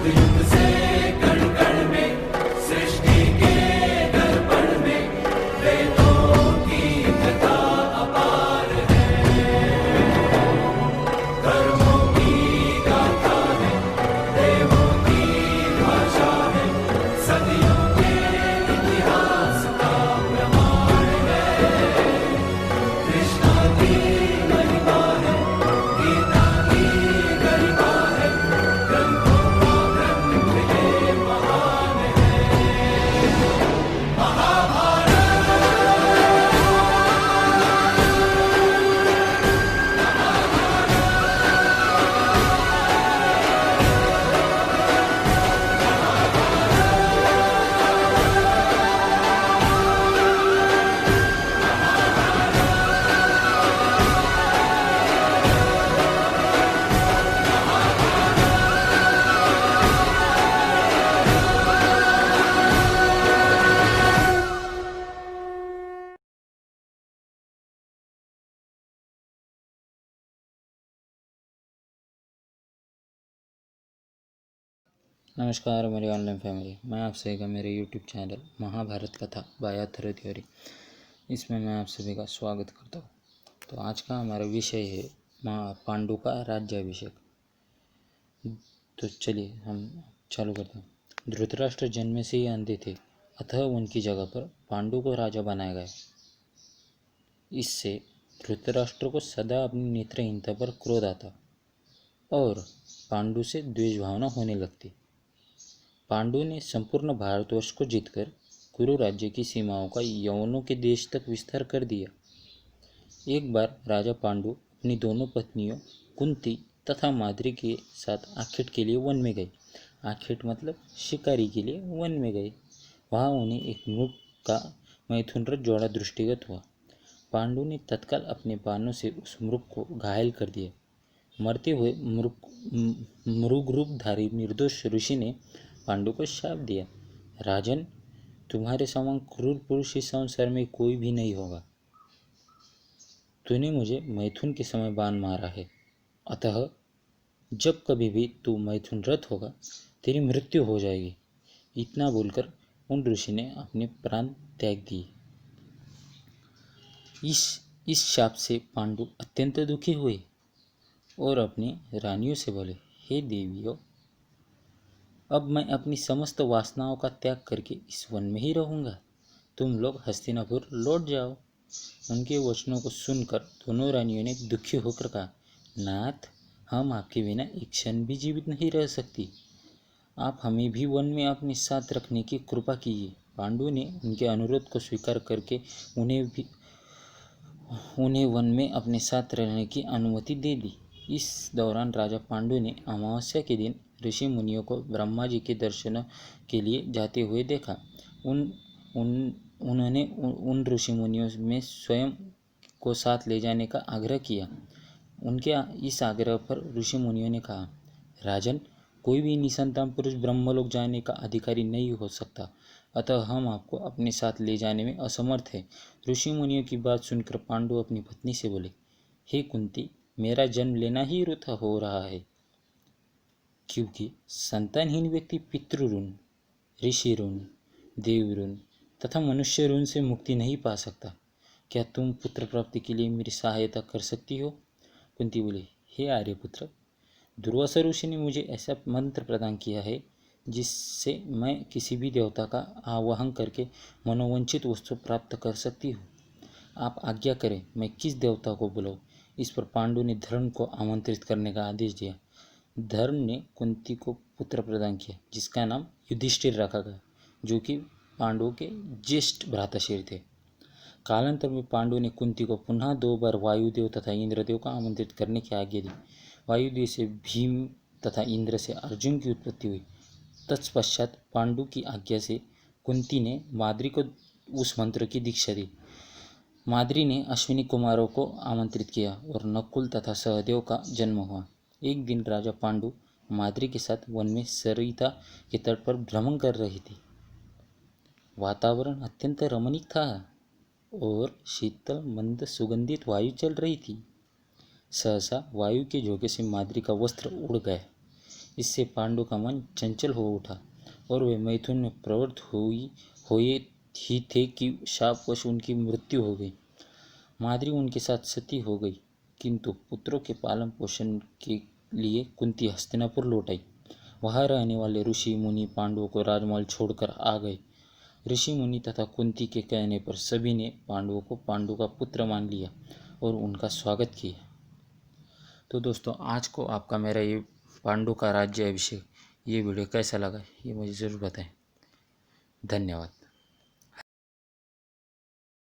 युग से कण कण में सृष्टि के दर्पण में वेदों की कथा अपार है। कर्मों की गाथा है, देवों की भाषा है, सदियों के इतिहास का प्रमाण है। कृष्णा की महिमा है, गीता की गरिमा है, ग्रंथों का ग्रंथ ये महान है। महाभारत नमस्कार मेरी ऑनलाइन फैमिली, मैं आप सभी का मेरे यूट्यूब चैनल महाभारत कथा बाय अथर्व थ्योरी, इसमें मैं आप सभी का स्वागत करता हूँ। तो आज का हमारा विषय है पांडु का राज्याभिषेक। तो चलिए हम चालू करते हैं। धृतराष्ट्र जन्म से ही अंधे थे, अतः उनकी जगह पर पांडु को राजा बनाया गया। इससे धृतराष्ट्र को सदा अपनी नेत्रहीनता पर क्रोध आता और पांडु से द्वेष भावना होने लगती। पांडु ने संपूर्ण भारतवर्ष को जीतकर कुरु राज्य की सीमाओं का यवनों के देश तक विस्तार कर दिया। एक बार राजा पांडु अपनी दोनों पत्नियों कुंती तथा माद्री के साथ आखेट के लिए वन में गए। आखेट मतलब शिकारी के लिए वन में गए। वहाँ उन्हें एक मृग का मैथुनरत जोड़ा दृष्टिगत हुआ। पांडु ने तत्काल अपने बाणों से उस मृग को घायल कर दिया। मरते हुए मृग रूपधारी निर्दोष ऋषि ने पांडु को शाप दिया, राजन, तुम्हारे समान क्रूर पुरुष इस संसार में कोई भी नहीं होगा। तूने मुझे मैथुन के समय बाण मारा है, अतः जब कभी भी तू मैथुन रथ होगा तेरी मृत्यु हो जाएगी। इतना बोलकर उन ऋषि ने अपने प्राण त्याग दिए। इस शाप से पांडु अत्यंत दुखी हुए और अपनी रानियों से बोले, हे देवियों, अब मैं अपनी समस्त वासनाओं का त्याग करके इस वन में ही रहूंगा। तुम लोग हस्तिनापुर लौट जाओ। उनके वचनों को सुनकर दोनों रानियों ने दुखी होकर कहा, नाथ, हम आपके बिना एक क्षण भी जीवित नहीं रह सकती। आप हमें भी वन में अपने साथ रखने की कृपा कीजिए। पांडु ने उनके अनुरोध को स्वीकार करके उन्हें वन में अपने साथ रहने की अनुमति दे दी। इस दौरान राजा पांडु ने अमावस्या के दिन ऋषि मुनियों को ब्रह्मा जी के दर्शन के लिए जाते हुए देखा। उन्होंने उन ऋषि मुनियों में स्वयं को साथ ले जाने का आग्रह किया। उनके इस आग्रह पर ऋषि मुनियों ने कहा, राजन, कोई भी निसंतान पुरुष ब्रह्मलोक जाने का अधिकारी नहीं हो सकता, अतः हम आपको अपने साथ ले जाने में असमर्थ है। ऋषि मुनियों की बात सुनकर पांडु अपनी पत्नी से बोले, हे कुंती, मेरा जन्म लेना ही वृथा हो रहा है, क्योंकि संतानहीन व्यक्ति पितृऋण, ऋषि ऋण, देव ऋण तथा मनुष्य ऋण से मुक्ति नहीं पा सकता। क्या तुम पुत्र प्राप्ति के लिए मेरी सहायता कर सकती हो? कुंती बोली, हे आर्यपुत्र, दुर्वासा ऋषि ने मुझे ऐसा मंत्र प्रदान किया है जिससे मैं किसी भी देवता का आवाहन करके मनोवांछित वस्तु प्राप्त कर सकती हूँ। आप आज्ञा करें, मैं किस देवता को बुलाऊं? इस पर पांडु ने धर्म को आमंत्रित करने का आदेश दिया। धर्म ने कुंती को पुत्र प्रदान किया, जिसका नाम युधिष्ठिर रखा गया, जो कि पांडु के ज्येष्ठ भ्राताश्री थे। कालांतर में पांडु ने कुंती को पुनः 2 बार वायुदेव तथा इंद्रदेव को आमंत्रित करने की आज्ञा दी। वायुदेव से भीम तथा इंद्र से अर्जुन की उत्पत्ति हुई। तत्पश्चात पांडु की आज्ञा से कुंती ने माद्री को उस मंत्र की दीक्षा दी। माद्री ने अश्विनी कुमारों को आमंत्रित किया और नकुल तथा सहदेव का जन्म हुआ। एक दिन राजा पांडु माद्री के साथ वन में सरिता के तट पर भ्रमण कर रही थी। वातावरण अत्यंत रमणीक था और शीतल मंद सुगंधित वायु चल रही थी। सहसा वायु के झोंके से माद्री का वस्त्र उड़ गया। इससे पांडु का मन चंचल हो उठा और वे मैथुन में प्रवृत्त हुए ही थे कि शापवश उनकी मृत्यु हो गई। माद्री उनके साथ सती हो गई, किंतु पुत्रों के पालन पोषण के लिए कुंती हस्तिनापुर लौट आई। वहाँ रहने वाले ऋषि मुनि पांडवों को राजमहल छोड़कर आ गए। ऋषि मुनि तथा कुंती के कहने पर सभी ने पांडवों को पांडु का पुत्र मान लिया और उनका स्वागत किया। तो दोस्तों, आज को आपका मेरा ये पांडु का राज्य अभिषेक ये वीडियो कैसा लगा ये मुझे ज़रूर बताएं। धन्यवाद।